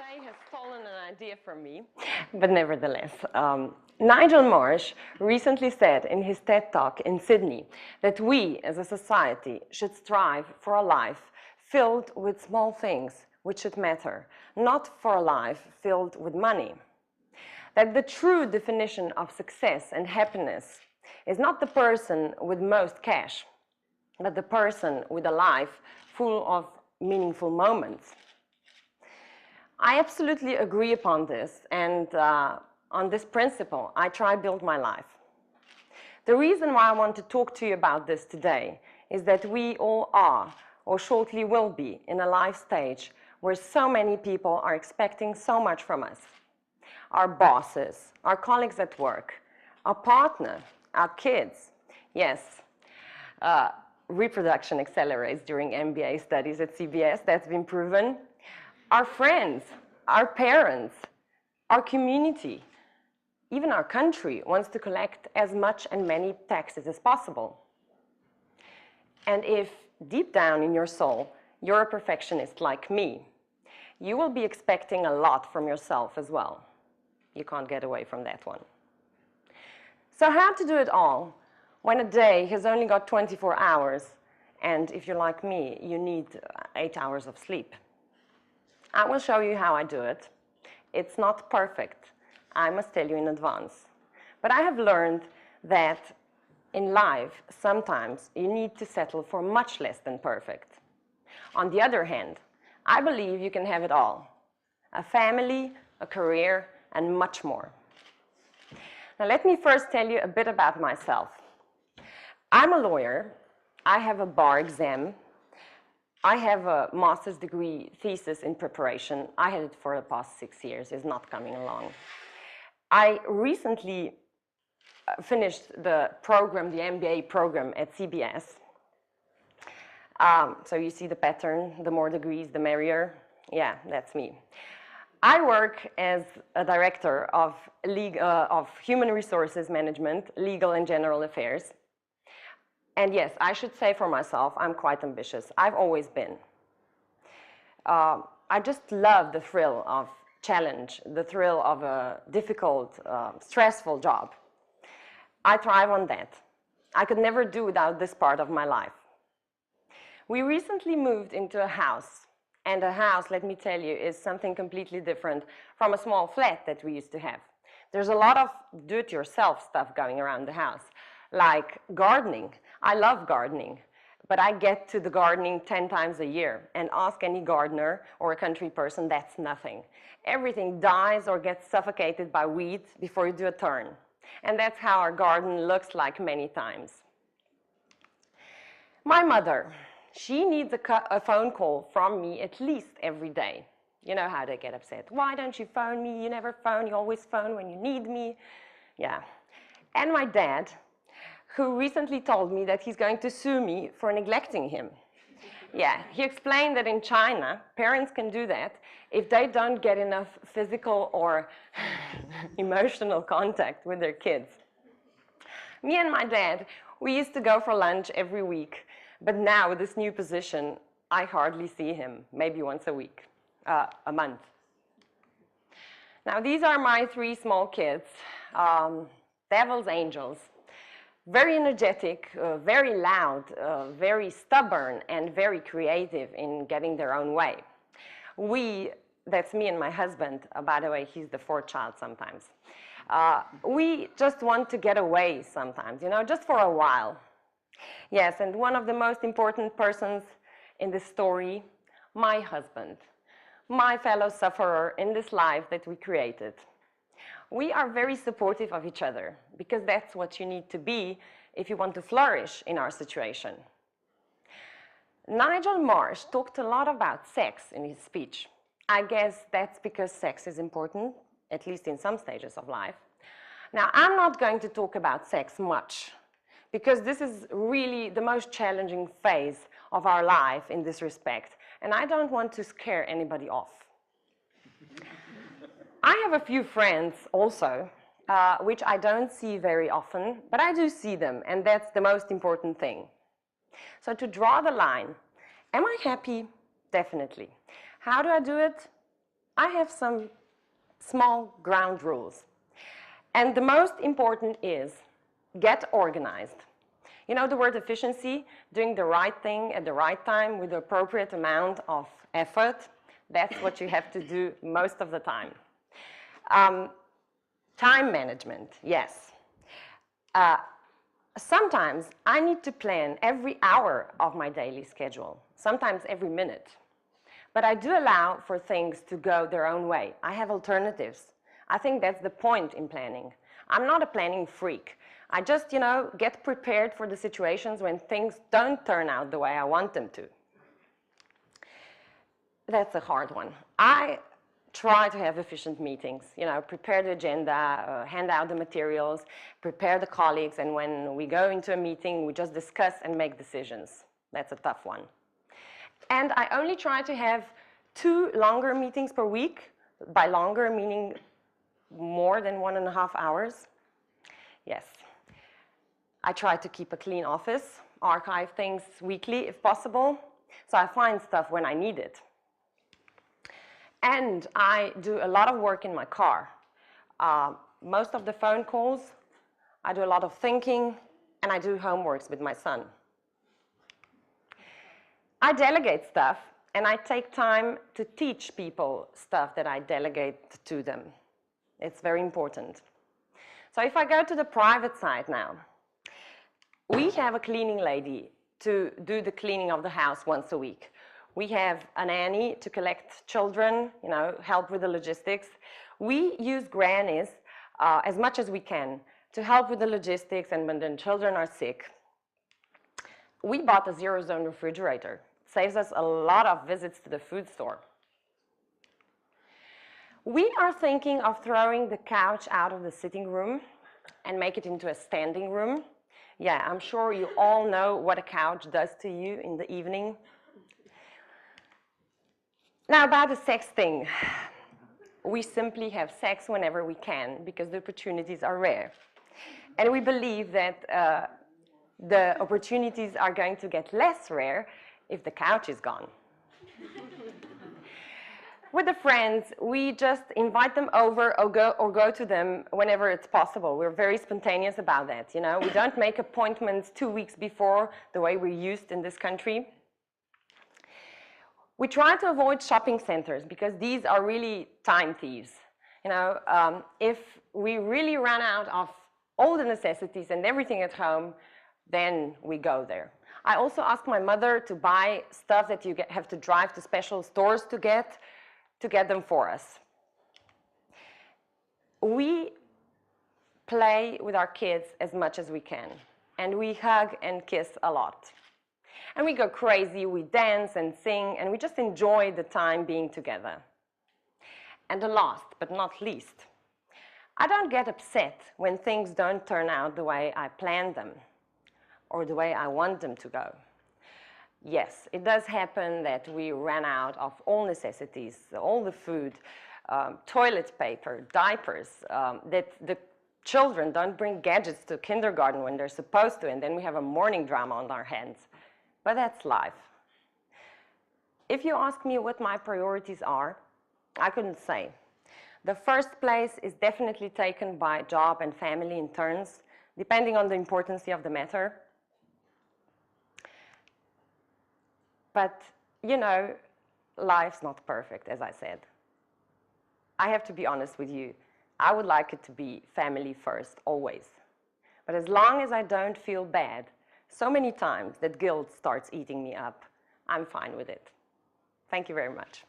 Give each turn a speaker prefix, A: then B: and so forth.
A: today has stolen an idea from me, but nevertheless. Nigel Marsh recently said in his TED Talk in Sydney that we as a society should strive for a life filled with small things which should matter, not for a life filled with money. That the true definition of success and happiness is not the person with most cash, but the person with a life full of meaningful moments. I absolutely agree upon this, and on this principle, I try to build my life. The reason why I want to talk to you about this today is that we all are, or shortly will be, in a life stage where so many people are expecting so much from us. Our bosses, our colleagues at work, our partner, our kids. Yes, reproduction accelerates during MBA studies at CBS, that's been proven. Our friends, our parents, our community, even our country wants to collect as much and many taxes as possible. And if deep down in your soul, you're a perfectionist like me, you will be expecting a lot from yourself as well. You can't get away from that one. So how to do it all when a day has only got 24 hours, and if you're like me, you need 8 hours of sleep? I will show you how I do it. It's not perfect, I must tell you in advance. But I have learned that in life, sometimes you need to settle for much less than perfect. On the other hand, I believe you can have it all. A family, a career, and much more. Now let me first tell you a bit about myself. I'm a lawyer. I have a bar exam. I have a master's degree thesis in preparation. I had it for the past 6 years. It's not coming along. I recently finished the program, the MBA program at CBS. So you see the pattern, the more degrees, the merrier. Yeah, that's me. I work as a director of human resources management, legal and general affairs. And yes, I should say for myself, I'm quite ambitious. I've always been. I just love the thrill of challenge, the thrill of a difficult, stressful job. I thrive on that. I could never do without this part of my life. We recently moved into a house. And a house, let me tell you, is something completely different from a small flat that we used to have. There's a lot of do-it-yourself stuff going around the house, like gardening. I love gardening, but I get to the gardening 10 times a year, and ask any gardener or a country person, that's nothing. Everything dies or gets suffocated by weeds before you do a turn. And that's how our garden looks like many times. My mother, she needs a phone call from me at least every day. You know how they get upset. Why don't you phone me? You never phone. You always phone when you need me. Yeah. And my dad, who recently told me that he's going to sue me for neglecting him. Yeah, he explained that in China, parents can do that if they don't get enough physical or emotional contact with their kids. Me and my dad, we used to go for lunch every week, but now with this new position, I hardly see him, maybe once a month. Now, these are my 3 small kids, devil's angels. Very energetic, very loud, very stubborn, and very creative in getting their own way. That's me and my husband, by the way, he's the 4th child sometimes. We just want to get away sometimes, you know, just for a while. Yes, and one of the most important persons in this story, my husband, my fellow sufferer in this life that we created. We are very supportive of each other, because that's what you need to be if you want to flourish in our situation. Nigel Marsh talked a lot about sex in his speech. I guess that's because sex is important, at least in some stages of life. Now, I'm not going to talk about sex much, because this is really the most challenging phase of our life in this respect, and I don't want to scare anybody off. I have a few friends also, which I don't see very often, but I do see them, and that's the most important thing. So to draw the line, am I happy? Definitely. How do I do it? I have some small ground rules. And the most important is get organized. You know the word efficiency, doing the right thing at the right time with the appropriate amount of effort. That's what you have to do most of the time. Time management, yes. Sometimes I need to plan every hour of my daily schedule, sometimes every minute. But I do allow for things to go their own way. I have alternatives. I think that's the point in planning. I'm not a planning freak. I just, get prepared for the situations when things don't turn out the way I want them to. That's a hard one. I try to have efficient meetings, prepare the agenda, hand out the materials, prepare the colleagues, and when we go into a meeting, we just discuss and make decisions. That's a tough one. And I only try to have 2 longer meetings per week. By longer, meaning more than 1.5 hours. Yes. I try to keep a clean office, archive things weekly if possible, so I find stuff when I need it. And I do a lot of work in my car. Most of the phone calls, I do a lot of thinking, and I do homeworks with my son. I delegate stuff, and I take time to teach people stuff that I delegate to them. It's very important. So if I go to the private side now, we have a cleaning lady to do the cleaning of the house once a week. We have a nanny to collect children, help with the logistics. We use grannies as much as we can to help with the logistics and when the children are sick. We bought a zero-zone refrigerator. It saves us a lot of visits to the food store. We are thinking of throwing the couch out of the sitting room and make it into a standing room. Yeah, I'm sure you all know what a couch does to you in the evening. Now about the sex thing. We simply have sex whenever we can because the opportunities are rare. And we believe that the opportunities are going to get less rare if the couch is gone. With the friends, we just invite them over or go to them whenever it's possible. We're very spontaneous about that, We don't make appointments 2 weeks before the way we're used in this country. We try to avoid shopping centers because these are really time thieves. If we really run out of all the necessities and everything at home, then we go there. I also ask my mother to buy stuff that you have to drive to special stores to get them for us. We play with our kids as much as we can, and we hug and kiss a lot. And we go crazy, we dance and sing, and we just enjoy the time being together. And the last but not least, I don't get upset when things don't turn out the way I planned them or the way I want them to go. Yes, it does happen that we ran out of all necessities, all the food, toilet paper, diapers, that the children don't bring gadgets to kindergarten when they're supposed to, and then we have a morning drama on our hands. But that's life. If you ask me what my priorities are, I couldn't say. The first place is definitely taken by job and family in turns, depending on the importance of the matter. But, life's not perfect, as I said. I have to be honest with you. I would like it to be family first, always. But as long as I don't feel bad, so many times that guilt starts eating me up, I'm fine with it. Thank you very much.